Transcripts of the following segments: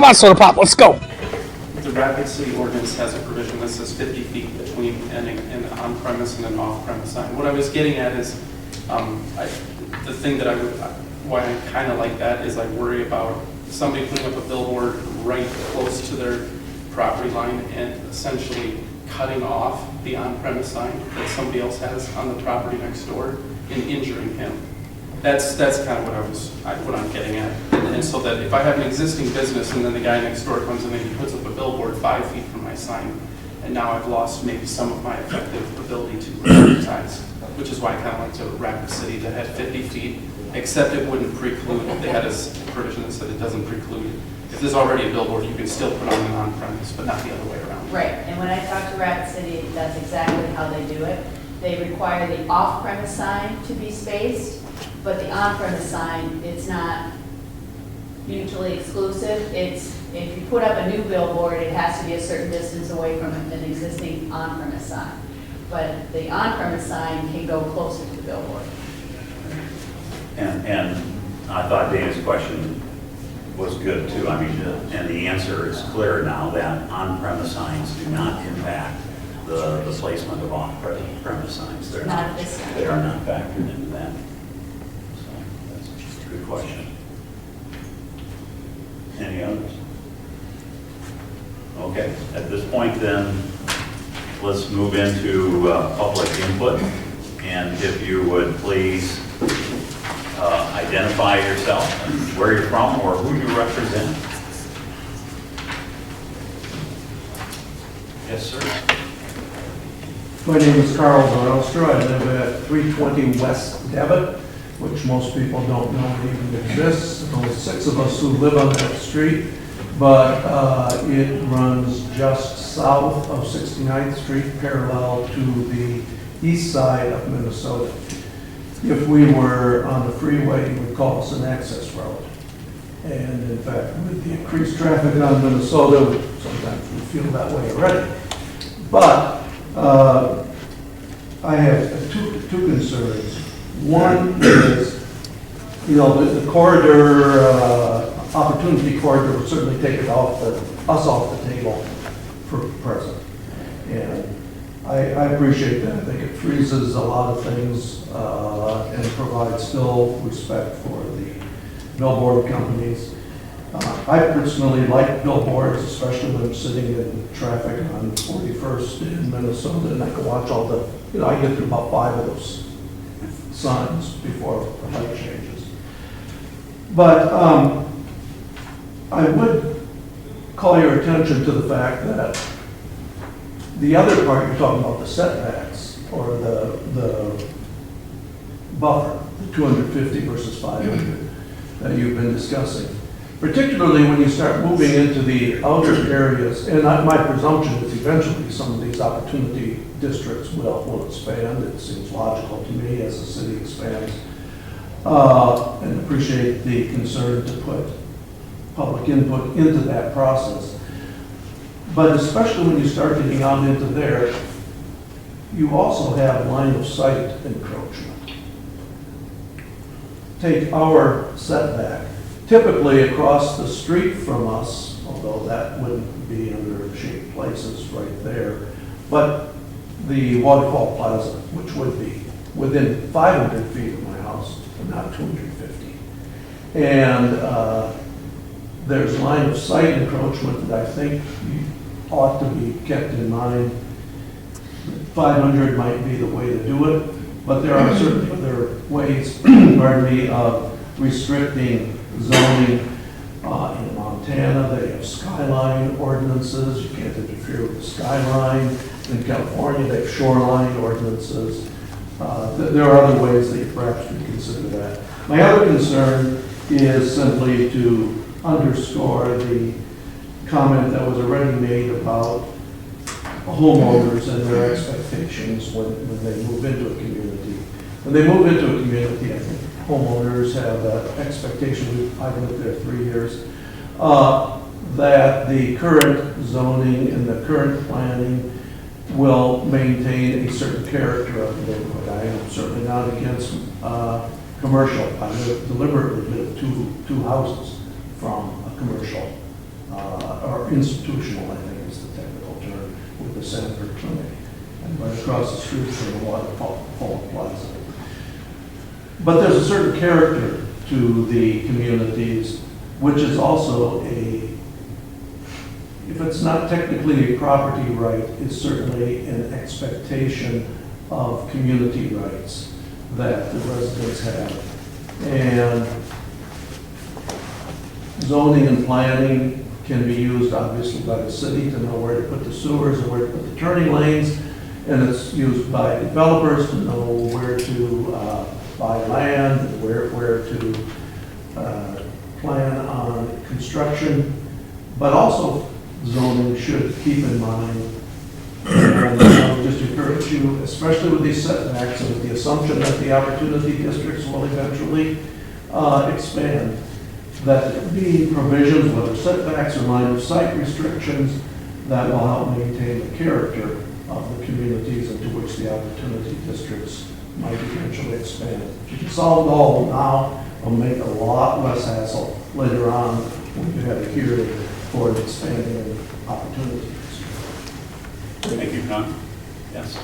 Come on, Soda Pop, let's go. The Rapid City ordinance has a provision that says 50 feet between an on-premise and an off-premise sign. What I was getting at is, the thing that why I kind of like that is I worry about somebody putting up a billboard right close to their property line and essentially cutting off the on-premise sign that somebody else has on the property next door and injuring him. That's kind of what I'm getting at. And so that if I have an existing business and then the guy next door comes in and he puts up a billboard 5 feet from my sign, and now I've lost maybe some of my effective ability to advertise, which is why I kind of went to Rapid City that had 50 feet, except it wouldn't preclude. They had a provision that said it doesn't preclude. If there's already a billboard, you can still put on an on-premise, but not the other way around. Right, and when I talked to Rapid City, that's exactly how they do it. They require the off-premise sign to be spaced, but the on-premise sign, it's not mutually exclusive. It's, if you put up a new billboard, it has to be a certain distance away from an existing on-premise sign. But the on-premise sign can go closer to the billboard. And I thought Dana's question was good too. I mean, and the answer is clear now that on-premise signs do not impact the placement of off-premise signs. They're Not at this time. They are not factored into that. So that's a good question. Any others? Okay, at this point then, let's move into public input. And if you would please identify yourself and where you're from or who you represent. Yes, sir. My name is Carl Zaraustra. I live at 320 West Devitt, which most people don't know even exists. There's only 6 of us who live on that street, but it runs just south of 69th Street, parallel to the east side of Minnesota. If we were on the freeway, you would call us an access road. And in fact, with the increased traffic on Minnesota, sometimes we feel that way already. But I have two concerns. One is, the corridor, opportunity corridor would certainly take us off the table for present. And I appreciate that. I think it freezes a lot of things and provides still respect for the billboard companies. I personally like billboards, especially when I'm sitting in traffic on 41st in Minnesota, and I can watch all the, I get through about 5 of those signs before the light changes. But I would call your attention to the fact that the other part, you're talking about the setbacks or the buffer, the 250 versus 500 that you've been discussing. Particularly when you start moving into the outer areas, and my presumption is eventually some of these opportunity districts will expand. It seems logical to me as the city expands. And appreciate the concern to put public input into that process. But especially when you start getting out into there, you also have line of sight encroachment. Take our setback. Typically across the street from us, although that wouldn't be under shaded places right there, but the Waterfall Plaza, which would be within 500 feet of my house, but not 250. And there's line of sight encroachment that I think ought to be kept in mind. 500 might be the way to do it, but there are certainly other ways, pardon me, of restricting zoning. In Montana, they have skyline ordinances. You can't interfere with the skyline. In California, they have shoreline ordinances. There are other ways that you perhaps could consider that. My other concern is simply to underscore the comment that was already made about homeowners and their expectations when they move into a community. When they move into a community, I think homeowners have an expectation, I've lived there 3 years, that the current zoning and the current planning will maintain a certain character of the neighborhood. I am certainly not against commercial. I deliberately lived two houses from a commercial or institutional, I think is the technical term, with the Sanford Clinic, and right across the street from the Waterfall Plaza. But there's a certain character to the communities, which is also if it's not technically a property right, it's certainly an expectation of community rights that the residents have. And zoning and planning can be used obviously by the city to know where to put the sewers and where to put the turning lanes. And it's used by developers to know where to buy land, and where to plan on construction. But also zoning should keep in mind, and I would just encourage you, especially with these setbacks and with the assumption that the opportunity districts will eventually expand, that there be provisions, whether setbacks or line of sight restrictions, that will help maintain the character of the communities into which the opportunity districts might eventually expand. If you can solve it all now, it'll make a lot less hassle later on when you have a hearing for an expanding opportunity district. Thank you, John. Yes.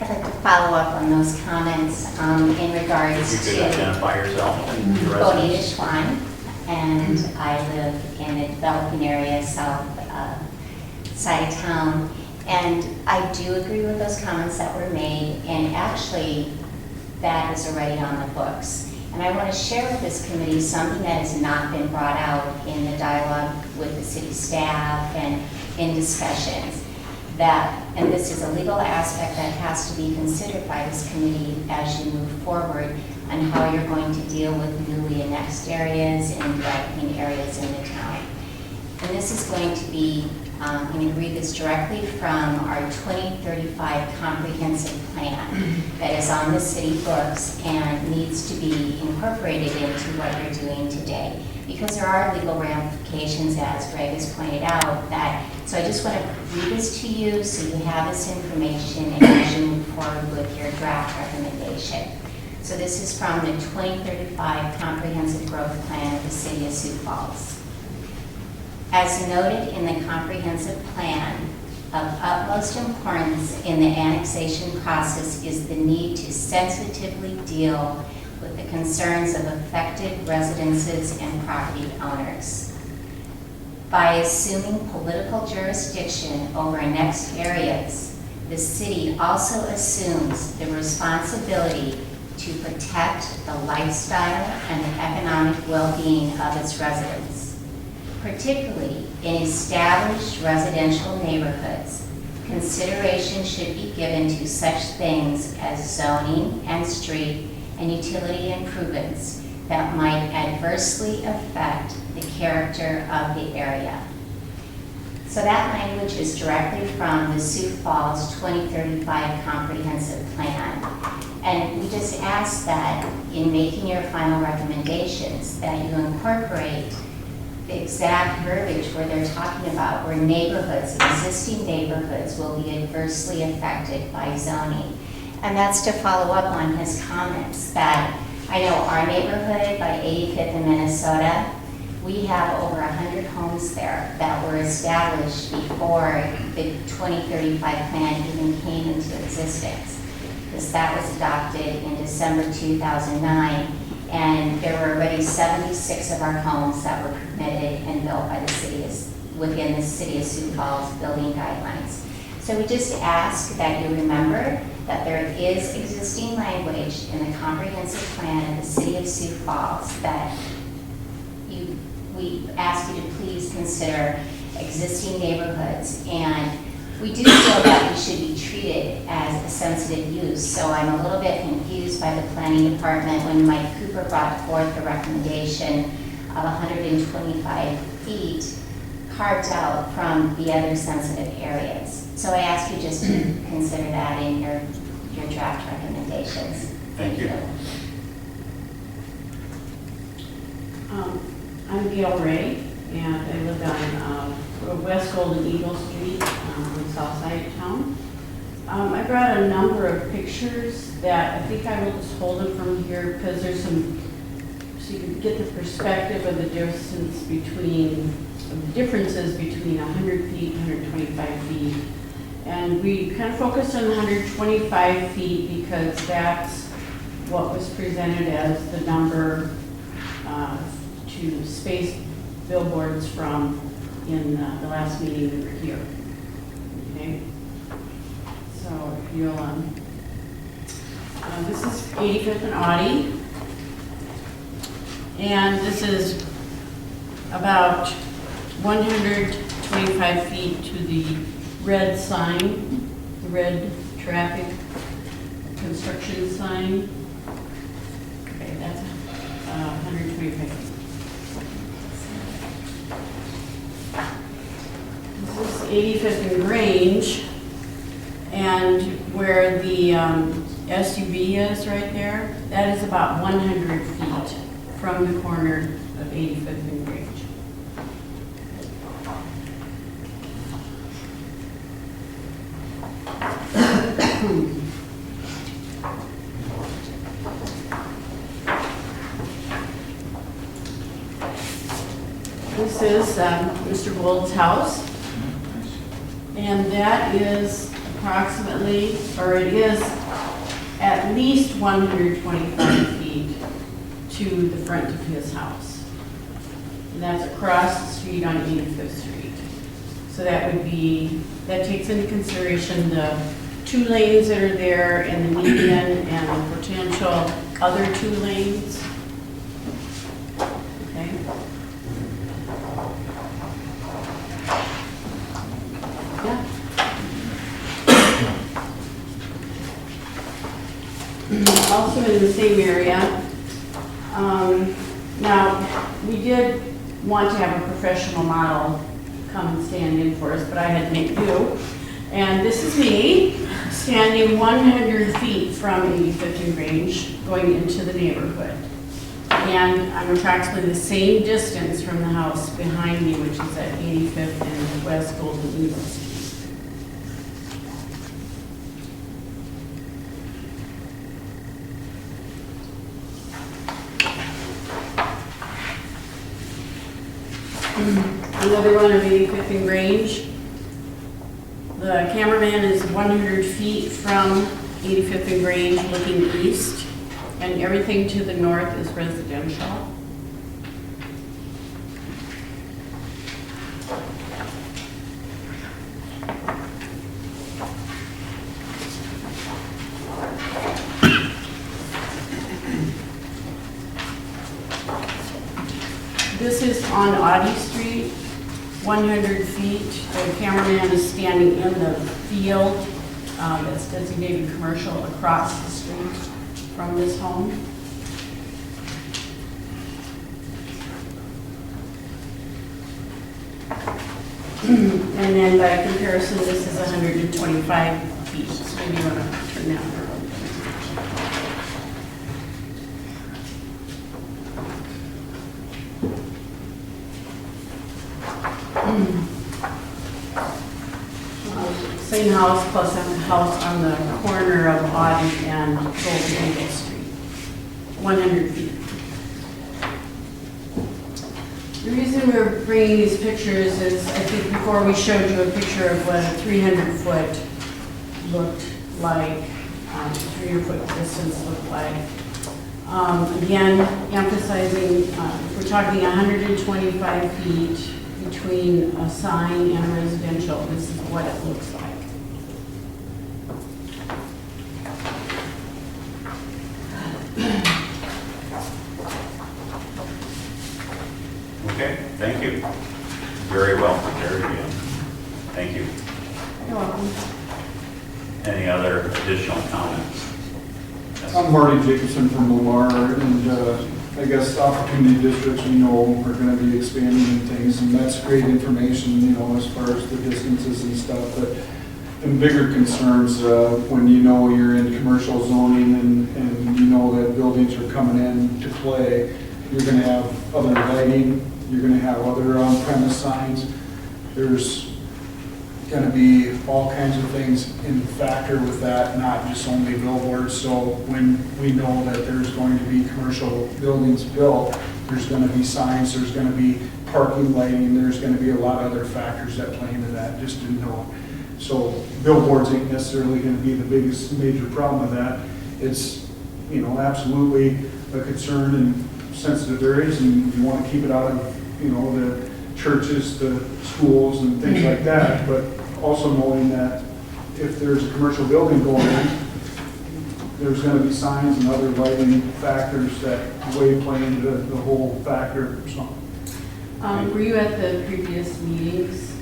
I'd like to follow up on those comments in regards If you to could identify yourself and your Bonita residence. Schwan, and I live in a developing area south side of town. And I do agree with those comments that were made, and actually that is already on the books. And I want to share with this committee something that has not been brought out in the dialogue with the city staff and in discussions. And this is a legal aspect that has to be considered by this committee as you move forward on how you're going to deal with newly annexed areas and developing areas in the town. And this is going to be, I'm going to read this directly from our 2035 comprehensive plan that is on the city books and needs to be incorporated into what you're doing today. Because there are legal ramifications, as Greg has pointed out, so I just want to read this to you so you have this information and as you move forward with your draft recommendation. So this is from the 2035 Comprehensive Growth Plan of the City of Sioux Falls. As noted in the comprehensive plan, of utmost importance in the annexation process is the need to sensitively deal with the concerns of affected residences and property owners. By assuming political jurisdiction over annexed areas, the city also assumes the responsibility to protect the lifestyle and the economic well-being of its residents. Particularly in established residential neighborhoods, consideration should be given to such things as zoning and street and utility improvements that might adversely affect the character of the area. So that language is directly from the Sioux Falls 2035 Comprehensive Plan. And we just ask that in making your final recommendations that you incorporate the exact verbiage where they're talking about where neighborhoods, existing neighborhoods, will be adversely affected by zoning. And that's to follow up on his comments that I know our neighborhood by 85th in Minnesota, we have over 100 homes there that were established before the 2035 plan even came into existence. Because that was adopted in December 2009. And there were already 76 of our homes that were permitted and built by the city within the City of Sioux Falls building guidelines. So we just ask that you remember that there is existing language in the comprehensive plan of the City of Sioux Falls that we ask you to please consider existing neighborhoods. And we do feel that we should be treated as a sensitive use. So I'm a little bit confused by the planning department when Mike Cooper brought forth the recommendation of 125 feet carved out from the other sensitive areas. So I ask you just to consider that in your draft recommendations. Thank you. I'm Gail Ray, and I live on West Golden Eagle Street on the south side of town. I brought a number of pictures that I think I will just hold them from here because there's some, so you can get the perspective of the distance between of the differences between 100 feet, 125 feet. And we kind of focused on 125 feet because that's what was presented as the number to space billboards from in the last meeting we were here. Okay? So if you'll, this is 85th and Audie. And this is about 125 feet to the red sign, the red traffic construction sign. Okay, that's 125 feet. This is 85th and Grange, and where the SUV is right there, that is about 100 feet from the corner of 85th and Grange. This is Mr. Gould's house, and that is approximately, or it is at least 125 feet to the front of his house. And that's across the street on 85th Street. So that would be, that takes into consideration the 2 lanes that are there and the median and the potential other 2 lanes. Okay. Yeah. Also in the same area. Now, we did want to have a professional model come and stand in for us, but I had to make do. And this is me, standing 100 feet from 85th and Grange, going into the neighborhood. And I'm approximately the same distance from the house behind me, which is at 85th and West Golden Eagle Street. Another one of 85th and Grange. The cameraman is 100 feet from 85th and Grange looking east, and everything to the north is residential. This is on Audie Street, 100 feet. The cameraman is standing in the field that's designated commercial across the street from this home. And then by comparison, this is 125 feet. So maybe you want to turn that around. Same house plus a house on the corner of Audie and Golden Eagle Street, 100 feet. The reason we're bringing these pictures is, I think before we showed you a picture of what a 300-foot looked like, 300-foot distance looked like. Again, emphasizing, if we're talking 125 feet between a sign and a residential, this is what it looks like. Okay, thank you. Very well prepared again. Thank you. You're welcome. Any other additional comments? Yes. I'm Marty Jacobson from Lamar, and I guess opportunity districts, we know, are going to be expanding and things, and that's great information, you know, as far as the distances and stuff, but the bigger concerns, when you know you're in commercial zoning and you know that buildings are coming in to play, you're going to have other lighting, you're going to have other on-premise signs. There's going to be all kinds of things in factor with that, not just only billboards. So when we know that there's going to be commercial buildings built, there's going to be signs, there's going to be parking lighting, there's gonna be a lot of other factors that play into that, just didn't know. So billboards ain't necessarily gonna be the biggest major problem with that. It's, you know, absolutely a concern in sensitive areas, and you wanna keep it out of, you know, the churches, the schools and things like that, but also knowing that if there's a commercial building going in, there's gonna be signs and other lighting factors that play into the whole factor, so. Were you at the previous meetings?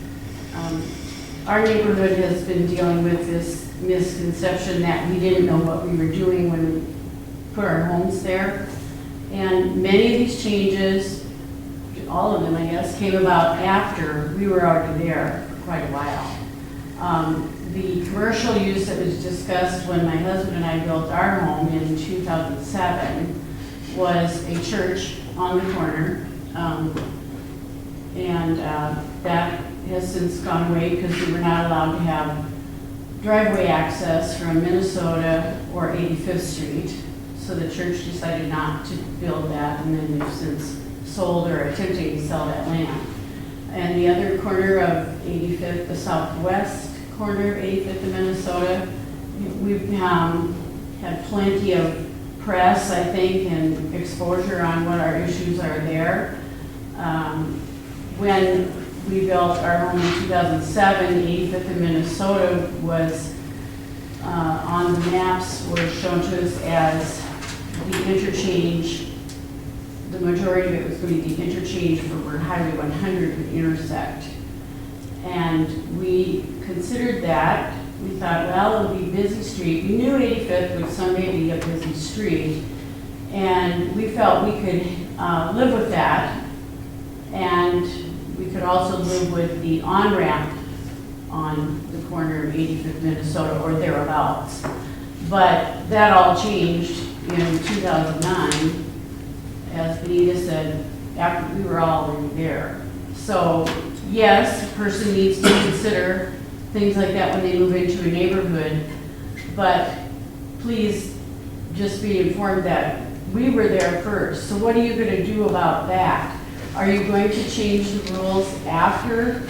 Our neighborhood has been dealing with this misconception that we didn't know what we were doing when we put our homes there. And many of these changes, all of them, I guess, came about after we were already there for quite a while. The commercial use that was discussed when my husband and I built our home in 2007 was a church on the corner. That has since gone away because we were not allowed to have driveway access from Minnesota or 85th Street. So the church decided not to build that, and then they've since sold or attempting to sell that land. And the other corner of 85th, the southwest corner of 85th in Minnesota, we've had plenty of press, I think, and exposure on what our issues are there. When we built our home in 2007, 85th in Minnesota was on the maps, was shown to us as the interchange. The majority of it was going to be the interchange for where Highway 100 would intersect. And we considered that. We thought, well, it'll be a busy street. We knew 85th would someday be a busy street. And we felt we could live with that. And we could also live with the on-ramp on the corner of 85th, Minnesota, or thereabouts. But that all changed in 2009, as Benita said, after we were all already there. So, yes, a person needs to consider things like that when they move into a neighborhood, but please just be informed that we were there first. So what are you going to do about that? Are you going to change the rules after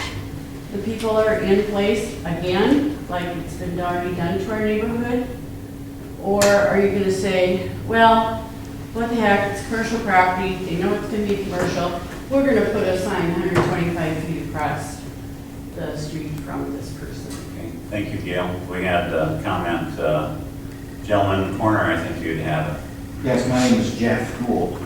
the people are in place again, like it's been already done to our neighborhood? Or are you going to say, well, what the heck, it's commercial property, they know it's going to be commercial, we're going to put a sign 125 feet across the street from this person. Okay, thank you, Gail. We had a comment, gentleman in the corner, I think you'd have it. Yes, my name is Jeff Gould,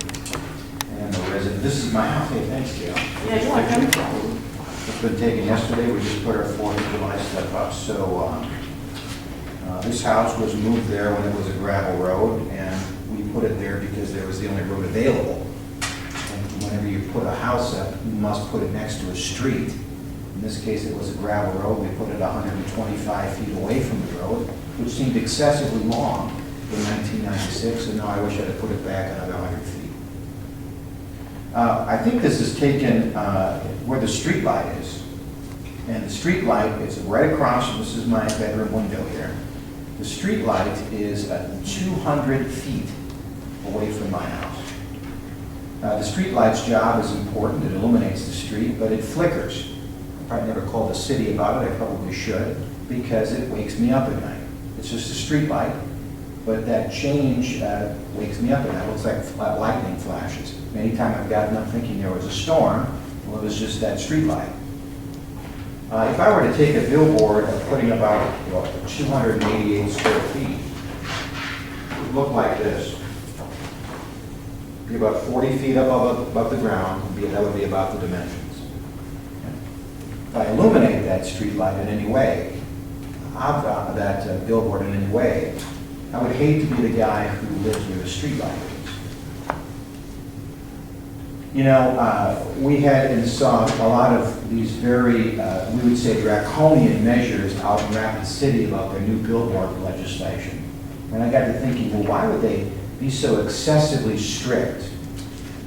and I'm a resident. This is my house. Hey, thanks, Gail. Yeah, you're welcome. It's been taken yesterday. We just put our 4th of July stuff up. So this house was moved there when it was a gravel road, and we put it there because there was the only road available. And whenever you put a house up, you must put it next to a street. In this case, it was a gravel road. We put it 125 feet away from the road, which seemed excessively long in 1996, and now I wish I'd have put it back another 100 feet. I think this is taken where the street light is. And the street light is right across, this is my bedroom window here. The street light is 200 feet away from my house. The street light's job is important. It illuminates the street, but it flickers. I probably never called the city about it. I probably should, because it wakes me up at night. It's just a street light, but that change wakes me up at night. It looks like lightning flashes. Anytime I've gotten up thinking there was a storm, well, it was just that street light. If I were to take a billboard of putting about 288 square feet, it would look like this. Be about 40 feet above the ground, that would be about the dimensions. If I illuminate that street light in any way, that billboard in any way, I would hate to be the guy who lives where the street light is. You know, we had and saw a lot of these very, we would say, draconian measures out in Rapid City about their new billboard legislation. And I got to thinking, well, why would they be so excessively strict?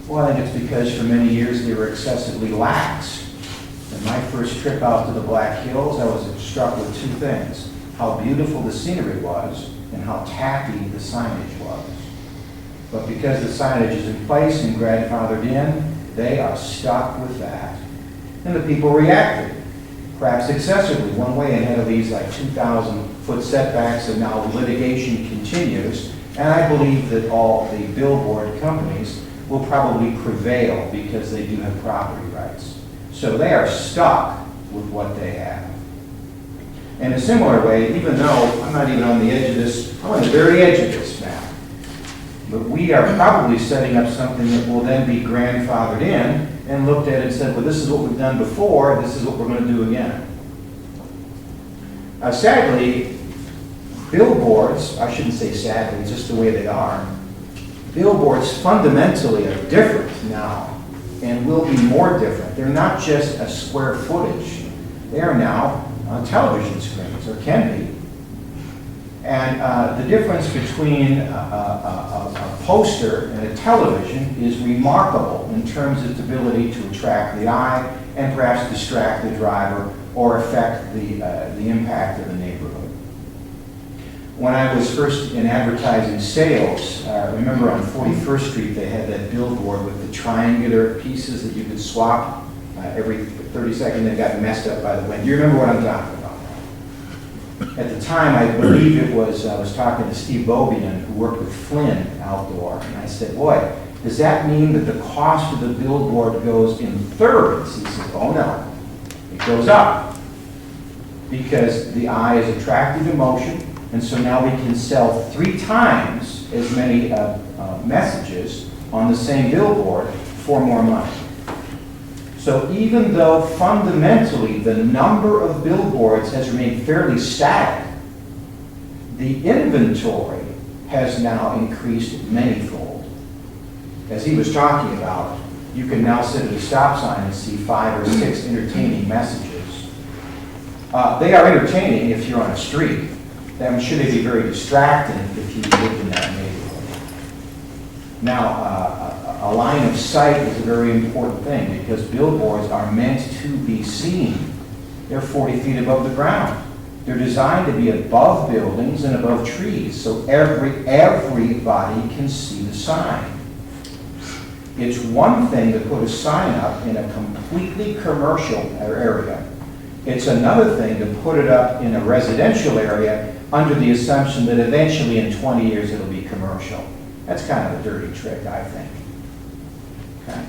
Well, I think it's because for many years they were excessively lax. In my first trip out to the Black Hills, I was struck with two things: how beautiful the scenery was and how tacky the signage was. But because the signage is in place and grandfathered in, They are stuck with that. And the people reacted, perhaps excessively, one way ahead of these like 2,000-foot setbacks, and now litigation continues. And I believe that all the billboard companies will probably prevail because they do have property rights. So they are stuck with what they have. In a similar way, even though I'm not even on the edge of this, I'm on the very edge of this now. But we are probably setting up something that will then be grandfathered in and looked at and said, well, this is what we've done before, this is what we're going to do again. Sadly, billboards, I shouldn't say sadly, it's just the way they are, billboards fundamentally are different now and will be more different. They're not just a square footage. They are now on television screens, or can be. And the difference between a poster and a television is remarkable in terms of its ability to attract the eye and perhaps distract the driver or affect the impact of the neighborhood. When I was first in advertising sales, remember on 41st Street they had that billboard with the triangular pieces that you could swap every 30 seconds. They got messed up by the wind. Do you remember what I'm talking about? At the time, I believe it was, I was talking to Steve Bobian, who worked with Flynn Outdoor, and I said, boy, does that mean that the cost of the billboard goes in thirds? He said, oh no, it goes up. Because the eye is attracted to motion, and so now we can sell 3 times as many messages on the same billboard for more money. So even though fundamentally the number of billboards has remained fairly static, the inventory has now increased manyfold. As he was talking about, you can now sit at a stop sign and see 5 or 6 entertaining messages. They are entertaining if you're on a street. I'm sure they'd be very distracting if you lived in that neighborhood. Now, a line of sight is a very important thing because billboards are meant to be seen. They're 40 feet above the ground. They're designed to be above buildings and above trees so everybody can see the sign. It's one thing to put a sign up in a completely commercial area. It's another thing to put it up in a residential area under the assumption that eventually in 20 years it'll be commercial. That's kind of a dirty trick, I think. Okay.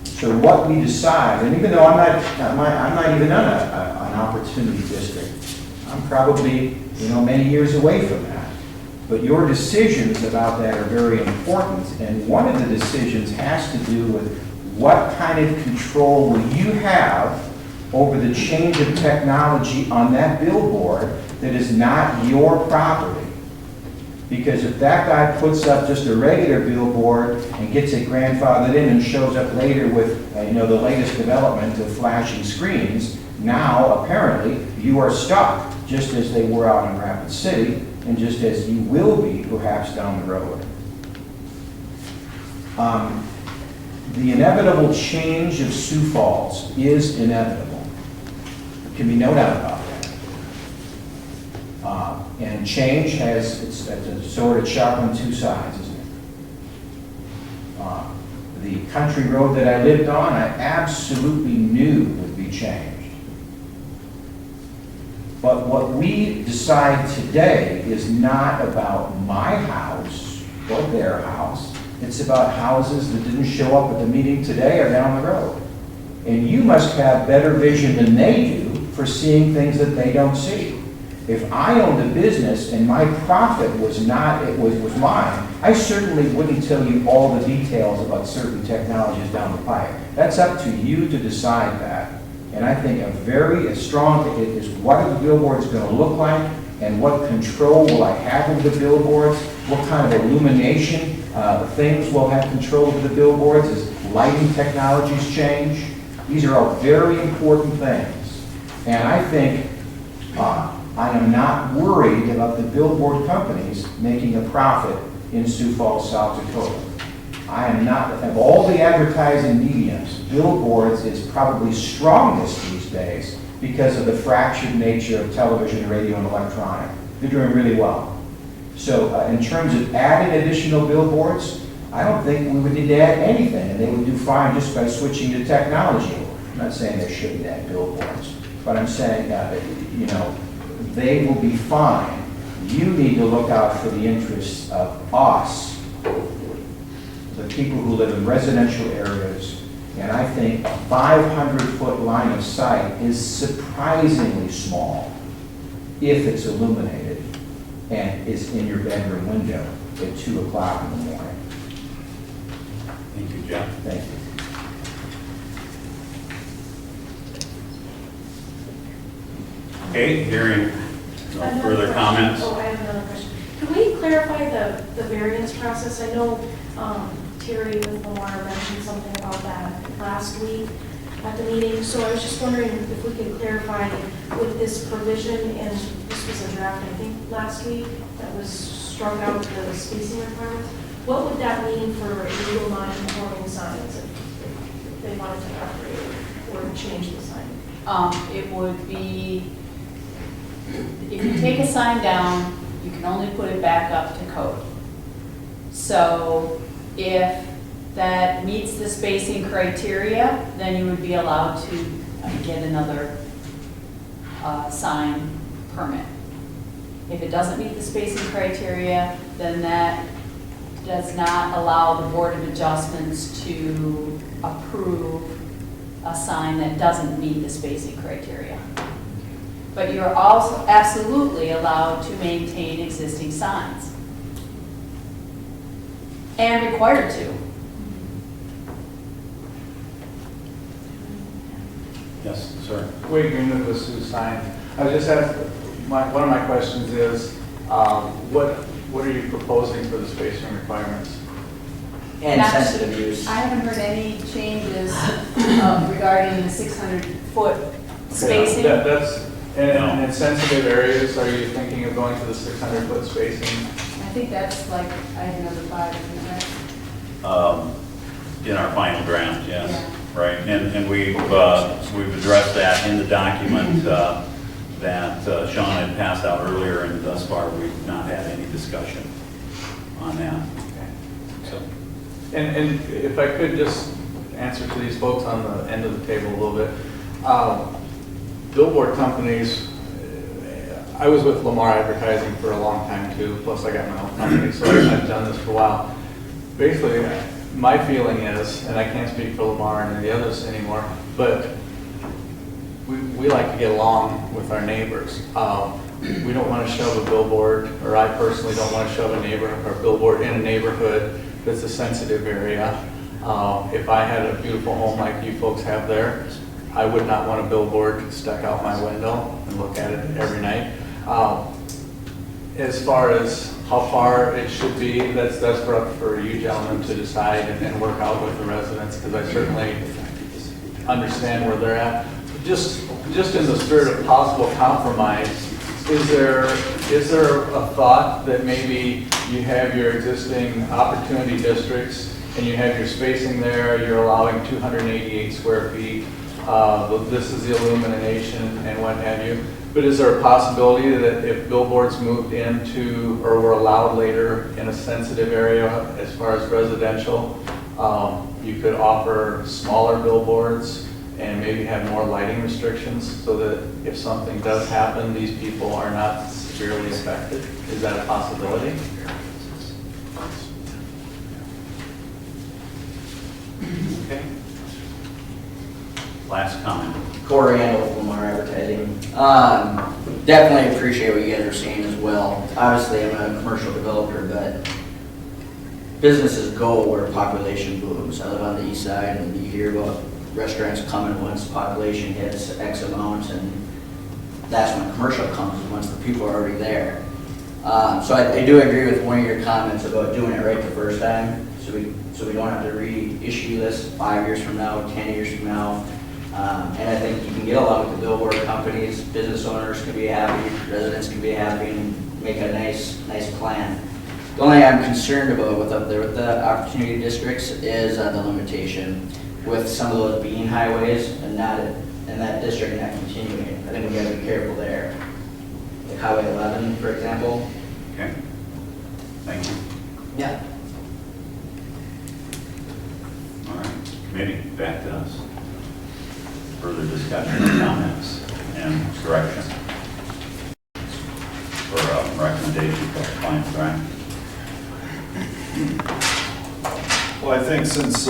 So what we decide, and even though I'm not even on an opportunity district, I'm probably many years away from that. But your decisions about that are very important, and one of the decisions has to do with what kind of control will you have over the change of technology on that billboard that is not your property. Because if that guy puts up just a regular billboard and gets it grandfathered in and shows up later with the latest development of flashing screens, now apparently you are stuck, just as they were out in Rapid City, and just as you will be perhaps down the road. The inevitable change of Sioux Falls is inevitable. There can be no doubt about that. And change has, it's a sword that's sharp on 2 sides, isn't it? The country road that I lived on, I absolutely knew would be changed. But what we decide today is not about my house or their house. It's about houses that didn't show up at the meeting today or down the road. And you must have better vision than they do for seeing things that they don't see. If I owned a business and my profit was not, it was mine, I certainly wouldn't tell you all the details about certain technologies down the pipe. That's up to you to decide that. And I think a very strong thing is what are the billboards going to look like and what control will I have over the billboards? What kind of illumination things will have control over the billboards as lighting technologies change? These are all very important things. And I think I am not worried about the billboard companies making a profit in Sioux Falls, South Dakota. I am not, of all the advertising mediums, billboards is probably strongest these days because of the fractured nature of television, radio, and electronic. They're doing really well. So in terms of adding additional billboards, I don't think we would need to add anything, and they would do fine just by switching to technology. I'm not saying they shouldn't add billboards, but I'm saying that, you know, they will be fine. You need to look out for the interests of us, the people who live in residential areas, and I think a 500-foot line of sight is surprisingly small if it's illuminated and is in your bedroom window at 2 o'clock in the morning. Thank you, Jeff. Thank you. Okay, hearing no further comments. Oh, I have another question. Could we clarify the variance process? I know Terry with Lamar mentioned something about that last week at the meeting, so I was just wondering if we could clarify with this provision, and this was a draft, I think, last week, that was struck out the spacing requirements. What would that mean for illegal non-conforming signs if they wanted to operate or change the sign? It would be, if you take a sign down, you can only put it back up to code. So if that meets the spacing criteria, then you would be allowed to get another sign permit. If it doesn't meet the spacing criteria, then that does not allow the Board of Adjustments to approve a sign that doesn't meet the spacing criteria. But you're also absolutely allowed to maintain existing signs. And required to. Yes, sir. We agree with the Sioux sign. I was just asked, one of my questions is, what are you proposing for the spacing requirements? And sensitive use. I haven't heard any changes regarding the 600-foot spacing. And in sensitive areas, are you thinking of going to the 600-foot spacing? I think that's like item number 5, isn't it? In our final draft, yes. Yeah. Right, and we've addressed that in the document that Shawna had passed out earlier, and thus far we've not had any discussion on that. So. And if I could just answer to these folks on the end of the table a little bit. Billboard companies, I was with Lamar Advertising for a long time too, plus I got my own company, so I've done this for a while. Basically, my feeling is, and I can't speak for Lamar and the others anymore, but we like to get along with our neighbors. We don't want to shove a billboard, or I personally don't want to shove a billboard in a neighborhood that's a sensitive area. If I had a beautiful home like you folks have there, I would not want a billboard stuck out my window and look at it every night. As far as how far it should be, that's for you gentlemen to decide and work out with the residents, because I certainly understand where they're at. Just in the spirit of possible compromise, is there a thought that maybe you have your existing opportunity districts and you have your spacing there, you're allowing 288 square feet, this is the illumination and what have you, but is there a possibility that if billboards moved into or were allowed later in a sensitive area as far as residential, you could offer smaller billboards and maybe have more lighting restrictions so that if something does happen, these people are not severely affected? Is that a possibility? Okay. Last comment. Corey Randall with Lamar Advertising. Definitely appreciate what you guys are saying as well. Obviously, I'm a commercial developer, but businesses go where population booms. I live on the east side, and you hear about restaurants coming once population hits X amount, and that's when commercial comes, once the people are already there. So I do agree with one of your comments about doing it right the first time, so we don't have to reissue this 5 years from now, 10 years from now. And I think you can get along with the billboard companies, business owners can be happy, residents can be happy, and make a nice plan. The only thing I'm concerned about with up there with the opportunity districts is the limitation with some of those being highways and not in that district not continuing. I think we gotta be careful there. Like Highway 11, for example. Okay. Thank you. Yeah. committee, back to us. Further discussion, comments, and direction for a recommendation for compliance grant. Well, I think since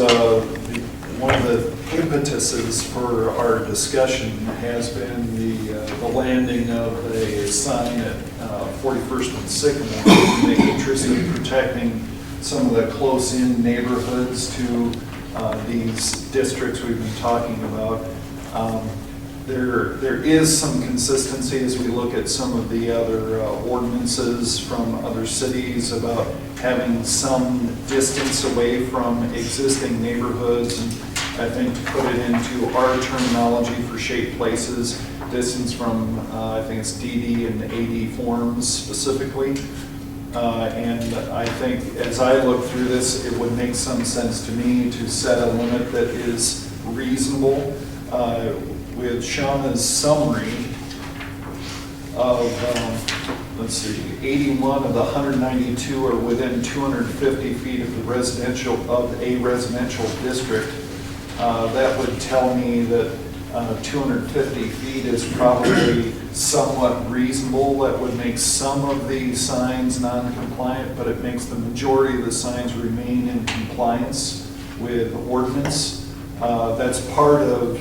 one of the impetuses for our discussion has been the landing of a sign at 41st and Sycamore, in the interest of protecting some of the close-in neighborhoods to these districts we've been talking about. There is some consistency as we look at some of the other ordinances from other cities about having some distance away from existing neighborhoods. And I think to put it into our terminology for shaped places, distance from, I think it's DD and AD forms specifically. And I think as I look through this, it would make some sense to me to set a limit that is reasonable. With Shawna's summary of, let's see, 81 of the 192 are within 250 feet of a residential district. That would tell me that 250 feet is probably somewhat reasonable. That would make some of the signs non-compliant, but it makes the majority of the signs remain in compliance with ordinance. That's part of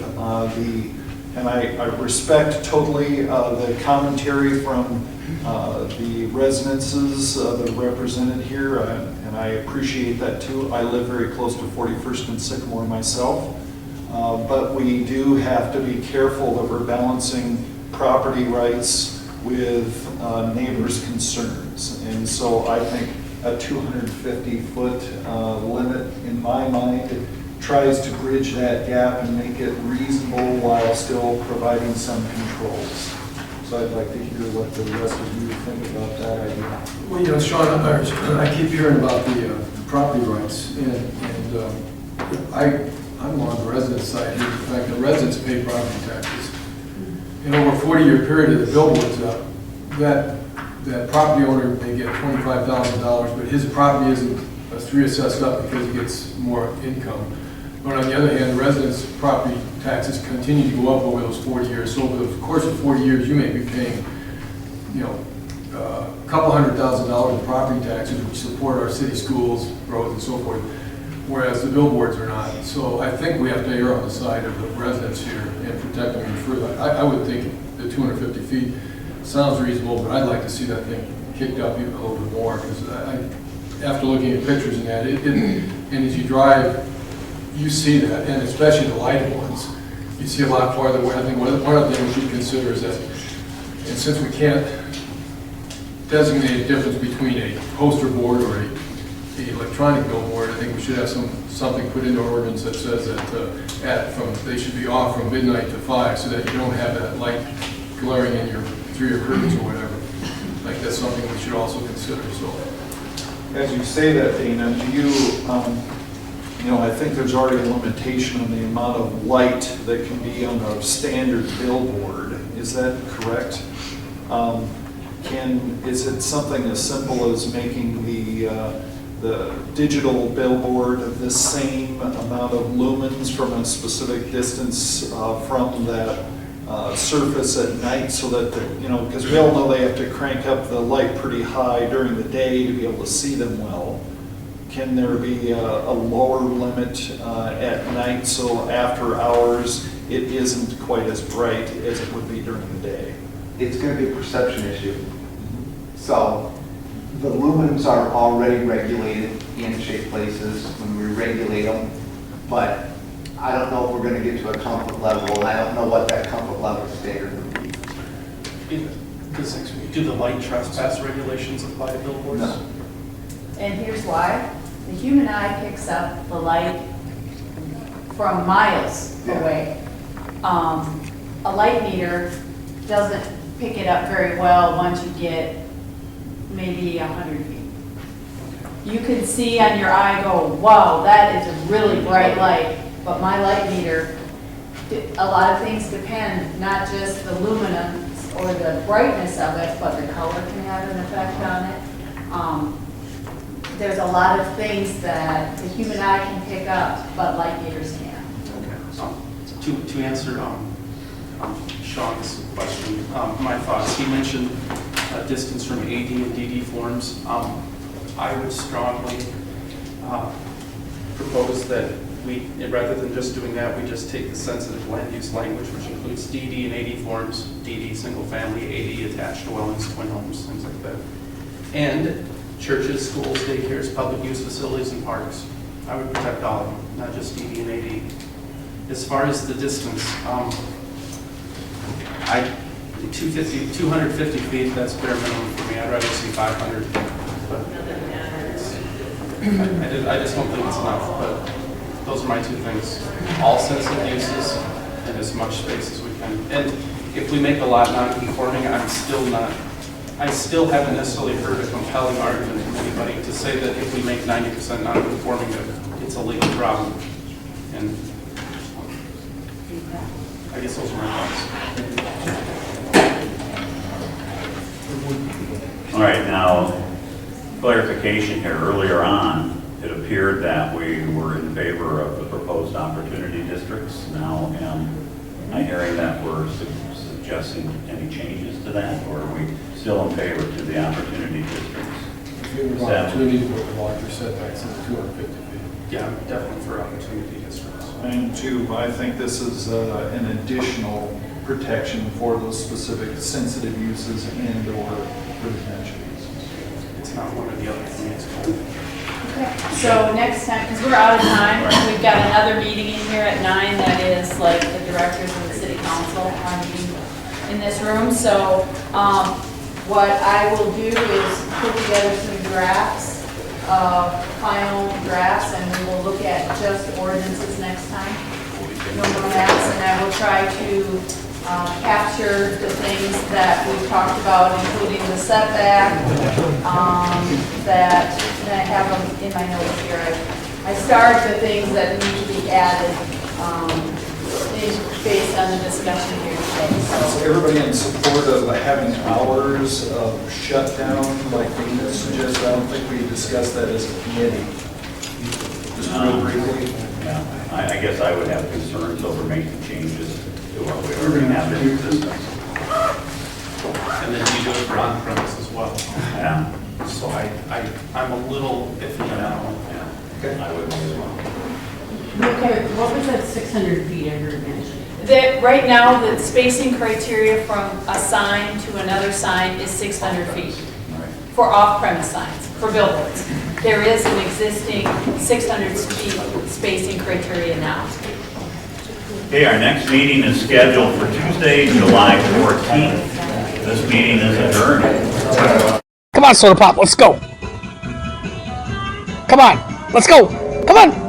and I respect totally the commentary from the residences that are represented here, and I appreciate that too. I live very close to 41st and Sycamore myself, but we do have to be careful that we're balancing property rights with neighbors' concerns. And so I think a 250-foot limit, in my mind, tries to bridge that gap and make it reasonable while still providing some controls. So I'd like to hear what the rest of you think about that idea. Well, you know, Sean, I keep hearing about the property rights, and I'm on the resident side here. In fact, the residents pay property taxes. And over a 40-year period of the billboards up, that property owner may get $25,000, but his property isn't reassessed up because he gets more income. But on the other hand, the residents' property taxes continue to go up over those 40 years. So over the course of 40 years, you may be paying, you know, a couple $100,000 in property taxes, which support our city schools, roads, and so forth, whereas the billboards are not. So I think we have to err on the side of the residents here and protect them even further. I would think the 250 feet sounds reasonable, but I'd like to see that thing kicked up even a little bit more, because after looking at pictures and that, and as you drive, you see that, and especially the lighted ones, you see a lot farther away. I think one of the things we should consider is that, and since we can't designate a difference between a poster board or a electronic billboard, I think we should have something put into our ordinance that says that they should be off from midnight to 5, so that you don't have that light glaring in through your curtains or whatever. Like, that's something we should also consider. So, as you say that, Dana, do you know, I think there's already a limitation on the amount of light that can be on a standard billboard. Is that correct? Is it something as simple as making the digital billboard the same amount of lumens from a specific distance from that surface at night, so that because we all know they have to crank up the light pretty high during the day to be able to see them well. Can there be a lower limit at night, so after hours it isn't quite as bright as it would be during the day? It's going to be a perception issue. So the lumens are already regulated in shaped places when we regulate them, but I don't know if we're going to get to a comfort level, and I don't know what that comfort level standard would be. Do the light trespass regulations apply to billboards? No. And here's why. The human eye picks up the light from miles away. A light meter doesn't pick it up very well once you get maybe 100 feet. You can see on your eye, go, wow, that is a really bright light. But my light meter, a lot of things depend, not just the luminance or the brightness of it, but the color can have an effect on it. There's a lot of things that the human eye can pick up, but light meters can't. To answer Sean's question, my thoughts, he mentioned distance from AD and DD forms. I would strongly propose that we, rather than just doing that, we just take the sensitive land use language, which includes DD and AD forms, DD single family, AD attached dwellings, twin homes, things like that. And churches, schools, daycares, public use facilities, and parks. I would protect all of them, not just DD and AD. As far as the distance, 250 feet, that's bare minimum for me. I'd rather see 500. But I just don't think it's enough, but those are my two things. All sensitive uses and as much space as we can. And if we make a lot non-conforming, I still haven't necessarily heard a compelling argument from anybody to say that if we make 90% non-conforming, that it's a legal problem. And I guess those are my thoughts. All right, now, clarification here. Earlier on, it appeared that we were in favor of the proposed opportunity districts. Now, am I hearing that we're suggesting any changes to that, or are we still in favor to the opportunity districts? If opportunity with larger setbacks of 250 feet. Yeah, I'm definitely for opportunity districts. And two, I think this is an additional protection for those specific sensitive uses and or residential uses. It's not one or the other for me, it's both. Okay, so next time, because we're out of time, we've got another meeting in here at 9 that is like the directors of the city council are meeting in this room. So what I will do is put together some drafts, final drafts, and we will look at just ordinances next time. No more maps, and I will try to capture the things that we've talked about, including the setback, that I have them in my notes here. I starred the things that need to be added based on the discussion here today. So everybody in support of having hours of shutdown, like Dana suggested? I don't think we discussed that as a committee. Just real briefly. Yeah, I guess I would have concerns over making changes to what we already have in existence. And then you do it for on-premise as well. Yeah. So I'm a little iffy on that one. Okay. I would as well. Okay, what was that 600 feet I heard mentioned? Right now, the spacing criteria from a sign to another sign is 600 feet Right. for off-premise signs, for billboards. There is an existing 600 feet spacing criteria now. Okay, our next meeting is scheduled for Tuesday, July 14th. This meeting is adjourned. Come on, Soda Pop, let's go. Come on, let's go. Come on.